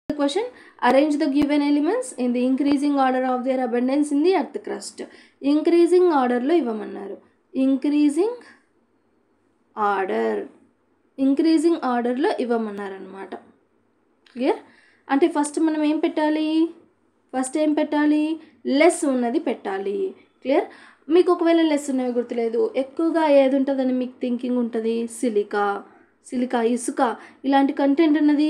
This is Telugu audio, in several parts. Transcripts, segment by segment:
The question, arrange the given elements in the increasing order of their abundance in the earth crust. Increasing order lo ivvamannaru. Increasing order lo ivvamannaru annamata. Clear? అంటే ఫస్ట్ మనం ఏం పెట్టాలి, లెస్ ఉన్నది పెట్టాలి. క్లియర్? మీకు ఒకవేళ లెస్ ఉన్నవి గుర్తులేదు, ఎక్కువగా ఏది ఉంటుందని మీకు థింకింగ్ ఉంటుంది, సిలికా, ఇసుక ఇలాంటి కంటెంట్ ఉన్నది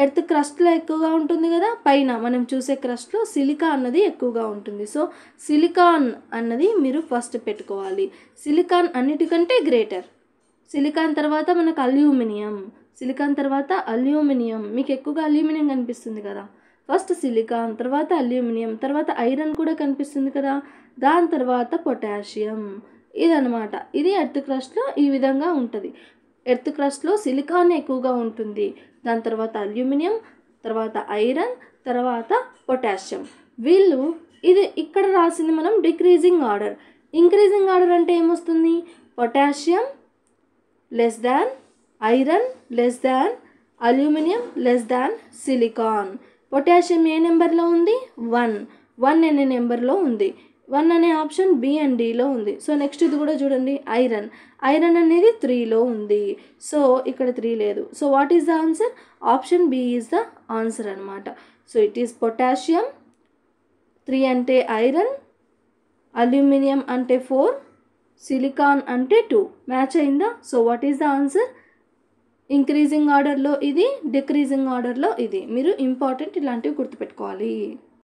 ఎర్త్ క్రస్ట్లో ఎక్కువగా ఉంటుంది కదా, పైన మనం చూసే క్రస్ట్లో సిలికా అన్నది ఎక్కువగా ఉంటుంది. సో సిలికాన్ అన్నది మీరు ఫస్ట్ పెట్టుకోవాలి. సిలికాన్ అన్నిటికంటే గ్రేటర్. సిలికాన్ తర్వాత మనకు అల్యూమినియం, మీకు ఎక్కువగా అల్యూమినియం కనిపిస్తుంది కదా. ఫస్ట్ సిలికాన్, తర్వాత అల్యూమినియం, తర్వాత ఐరన్ కూడా కనిపిస్తుంది కదా, దాని తర్వాత పొటాషియం. ఇదనమాట. ఇది ఎర్త్ క్రస్ట్లో ఈ విధంగా ఉంటుంది. ఎర్త్ క్రస్ట్లో సిలికాన్ ఎక్కువగా ఉంటుంది, దాని తర్వాత అల్యూమినియం, తర్వాత ఐరన్, తర్వాత పొటాషియం. ఇది ఇక్కడ రాసింది మనం డిక్రీజింగ్ ఆర్డర్. ఇంక్రీజింగ్ ఆర్డర్ అంటే ఏమొస్తుంది? Potassium less than, iron less than, aluminium less than silicon. Potassium ఏ నెంబర్లో ఉంది? 1 అనే నెంబర్లో ఉంది. 1 అనే ఆప్షన్ బి అండ్ డిలో ఉంది. సో నెక్స్ట్ ఇది కూడా చూడండి, ఐరన్ అనేది 3లో ఉంది. సో ఇక్కడ 3 లేదు. So what is the answer? Option B is the answer అనమాట. సో ఇట్ ఈస్ పొటాషియం, 3 అంటే ఐరన్, అల్యూమినియం అంటే 4, సిలికాన్ అంటే 2. మ్యాచ్ అయిందా? So what is the answer? Increasing ఆర్డర్లో ఇది, డిక్రీజింగ్ ఆర్డర్లో ఇది. మీరు ఇంపార్టెంట్ ఇలాంటివి గుర్తుపెట్టుకోవాలి.